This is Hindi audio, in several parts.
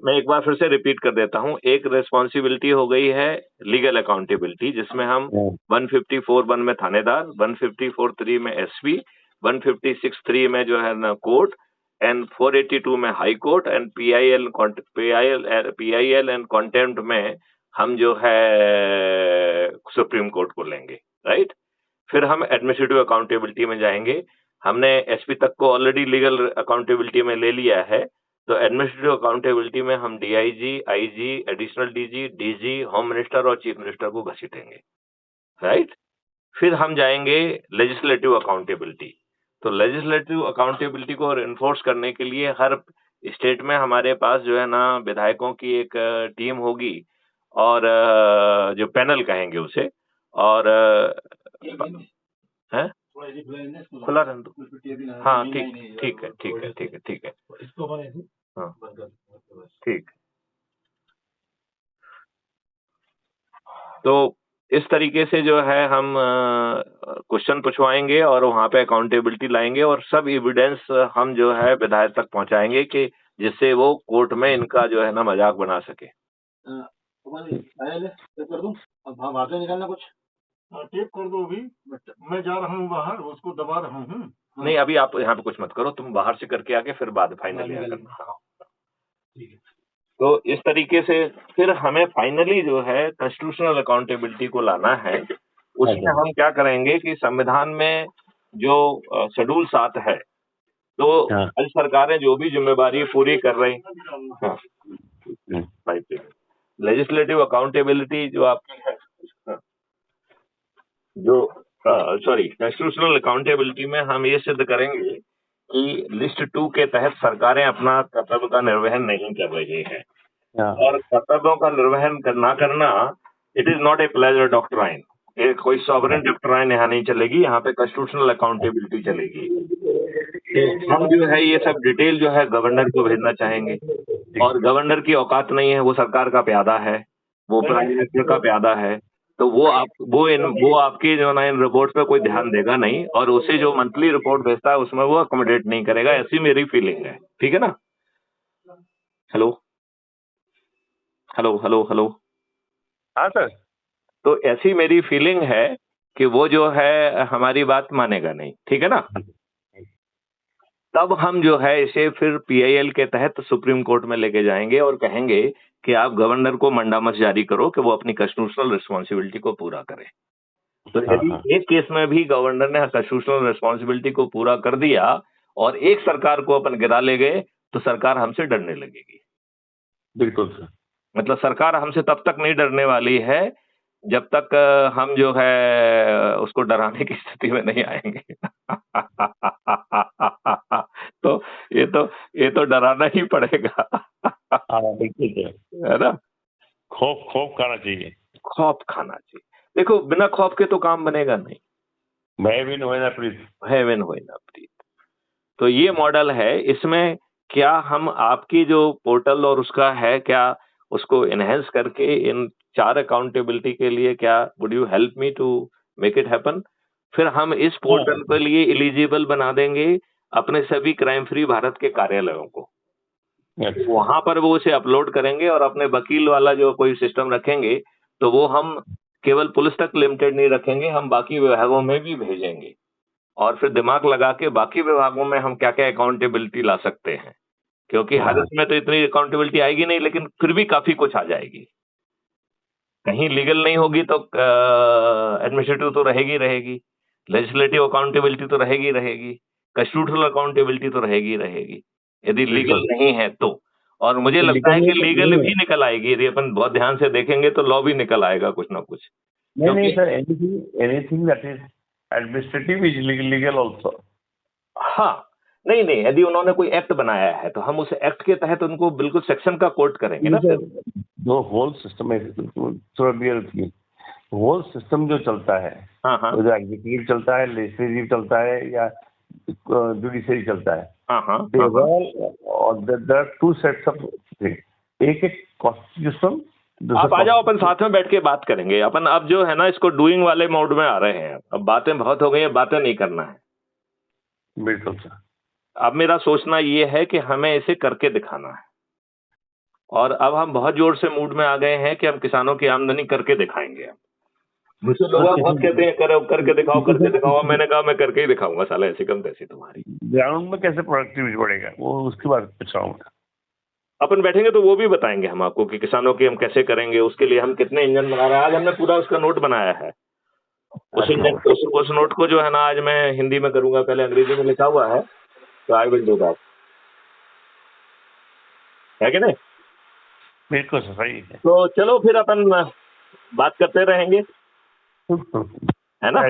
मैं एक बार फिर से रिपीट कर देता हूँ। एक रिस्पॉन्सिबिलिटी हो गई है लीगल अकाउंटेबिलिटी, जिसमें हम 154(1) में थानेदार, 154(3) में एसपी, 156(3) में जो है ना कोर्ट, एंड 482 में high court, and PIL and contempt में हम जो है सुप्रीम कोर्ट को लेंगे, राइट। फिर हम एडमिनिस्ट्रेटिव अकाउंटेबिलिटी में जाएंगे। हमने एसपी तक को ऑलरेडी लीगल अकाउंटेबिलिटी में ले लिया है, तो एडमिनिस्ट्रेटिव अकाउंटेबिलिटी में हम DIG, IG, additional DG, DG, home minister और चीफ मिनिस्टर को घसीटेंगे, राइट। फिर हम जाएंगे लेजिस्लेटिव अकाउंटेबिलिटी। तो लेजिस्लेटिव अकाउंटेबिलिटी को इन्फोर्स करने के लिए हर स्टेट में हमारे पास जो है ना विधायकों की एक टीम होगी, और जो पैनल कहेंगे उसे, और है खुला रहने दो। हाँ ठीक ठीक है, ठीक है, ठीक है, ठीक है, हाँ ठीक। तो इस तरीके से जो है हम क्वेश्चन पूछवाएंगे और वहाँ पे अकाउंटेबिलिटी लाएंगे, और सब एविडेंस हम जो है विधायक तक पहुँचाएंगे कि जिससे वो कोर्ट में इनका जो है ना मजाक बना सके। कर दूं अब बातें निकालना कुछ टेप कर दो। अभी मैं जा रहा हूँ बाहर, उसको दबा रहा हूँ। नहीं, अभी आप यहाँ पे कुछ मत करो, तुम बाहर से करके आके फिर बाद फाइनली करना। ठीक है। तो इस तरीके से फिर हमें फाइनली जो है कॉन्स्टिट्यूशनल अकाउंटेबिलिटी को लाना है। उसमें हम क्या करेंगे कि संविधान में जो शेड्यूल 7 है, तो राज्य सरकारें जो भी जिम्मेवारी पूरी कर रही, हाँ लेजिस्लेटिव अकाउंटेबिलिटी जो आपकी है, जो सॉरी कॉन्स्टिट्यूशनल अकाउंटेबिलिटी में हम ये सिद्ध करेंगे कि लिस्ट 2 के तहत सरकारें अपना कर्तव्य का निर्वहन नहीं कर रही हैं, और कर्तव्यों का निर्वहन ना करना, it is not a pleasure doctrine. कोई सॉवरेन डॉक्ट्राइन यहाँ नहीं चलेगी, यहाँ पे कॉन्स्टिट्यूशनल अकाउंटेबिलिटी चलेगी। तो हम जो है ये सब डिटेल जो है गवर्नर को भेजना चाहेंगे, और गवर्नर की औकात नहीं है, वो सरकार का प्यादा है, वो प्राइम मिनिस्टर का प्यादा है, तो वो आपकी जो ना इन रिपोर्ट पे कोई ध्यान देगा नहीं, और उसे जो मंथली रिपोर्ट भेजता है उसमें वो अकोमोडेट नहीं करेगा, ऐसी मेरी फीलिंग है। ठीक है ना? हेलो हेलो हेलो हेलो हाँ सर। तो ऐसी मेरी फीलिंग है कि वो जो है हमारी बात मानेगा नहीं। ठीक है ना? तब हम जो है इसे फिर पीआईएल के तहत सुप्रीम कोर्ट में लेके जाएंगे और कहेंगे कि आप गवर्नर को मंडामस जारी करो कि वो अपनी कॉन्स्टिट्यूशनल रिस्पॉन्सिबिलिटी को पूरा करे। तो यदि एक केस में भी गवर्नर ने कॉन्स्टिट्यूशनल रिस्पॉन्सिबिलिटी को पूरा कर दिया और एक सरकार को अपन गिरा ले गए, तो सरकार हमसे डरने लगेगी। बिल्कुल सर। मतलब सरकार हमसे तब तक नहीं डरने वाली है जब तक हम जो है उसको डराने की स्थिति में नहीं आएंगे। तो ये तो डराना ही पड़ेगा। बिल्कुल है ना? खौफ खाना चाहिए। खौफ खाना चाहिए। देखो, बिना खौफ के तो काम बनेगा नहीं। भय बिन होए ना प्रीत। भय बिन होए ना प्रीत। तो ये मॉडल है। इसमें क्या हम आपकी जो पोर्टल और उसका है, क्या उसको एनहेंस करके इन 4 अकाउंटेबिलिटी के लिए क्या would you help me to make it happen? फिर हम इस पोर्टल के लिए एलिजिबल बना देंगे अपने सभी क्राइम फ्री भारत के कार्यालयों को। वहां पर वो उसे अपलोड करेंगे और अपने वकील वाला जो कोई सिस्टम रखेंगे, तो वो हम केवल पुलिस तक लिमिटेड नहीं रखेंगे, हम बाकी विभागों में भी भेजेंगे। और फिर दिमाग लगा के बाकी विभागों में हम क्या क्या अकाउंटेबिलिटी ला सकते हैं, क्योंकि हर इसमें तो इतनी अकाउंटेबिलिटी आएगी नहीं, लेकिन फिर भी काफी कुछ आ जाएगी। कहीं लीगल नहीं होगी तो एडमिनिस्ट्रेटिव तो रहेगी रहेगी, लेजिस्लेटिव अकाउंटेबिलिटी तो रहेगी रहेगी, कॉन्स्टिट्यूशनल अकाउंटेबिलिटी तो रहेगी रहेगी, यदि लीगल नहीं है तो। और मुझे लगता है कि लीगल भी निकल आएगी, यदि अपन बहुत ध्यान से देखेंगे तो लॉ भी निकल आएगा कुछ ना कुछ। नहीं sir, anything that is administrative is legal also. हाँ, नहीं, यदि उन्होंने कोई एक्ट बनाया है तो हम उस एक्ट के तहत उनको बिल्कुल सेक्शन का कोट करेंगे ना। जो होल सिस्टम है, होल सिस्टम जो चलता है, हाँ, जो एग्जीक्यूटिव चलता है, लेजिस्लेटिव चलता है या जुडिशरी चलता है, there are 2 sets of thing. एक कॉन्स्टिट्यूशन। आप आ जाओ, अपन साथ में बैठ के बात करेंगे। अपन अब जो है ना इसको डूइंग वाले मोड में आ रहे हैं। अब बातें बहुत हो गई है, बातें नहीं करना है। बिल्कुल सर। अब मेरा सोचना ये है कि हमें इसे करके दिखाना है। और अब हम बहुत जोर से मूड में आ गए हैं कि हम किसानों की आमदनी करके दिखाएंगे। मुझसे लोग बहुत कहते हैं करो, करके दिखाओ। मैंने कहा मैं करके ही दिखाऊंगा साला, ऐसी कम तैसी तुम्हारी। ग्राउंड में कैसे प्रोडक्टिविटी बढ़ेगा वो उसकी बात पूछ रहा हूँ। अपन बैठेंगे तो वो भी बताएंगे हम आपको कि किसानों की हम कैसे करेंगे, उसके लिए हम कितने इंजन बना रहे हैं। आज हमने पूरा उसका नोट बनाया है। उस नोट को जो है ना आज मैं हिंदी में करूंगा, पहले अंग्रेजी में लिखा हुआ है, तो आई विल डू दैट, है कि नहीं? बिल्कुल सही है। तो चलो फिर अपन बात करते रहेंगे, है ना?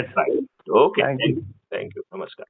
ओके, थैंक यू, नमस्कार।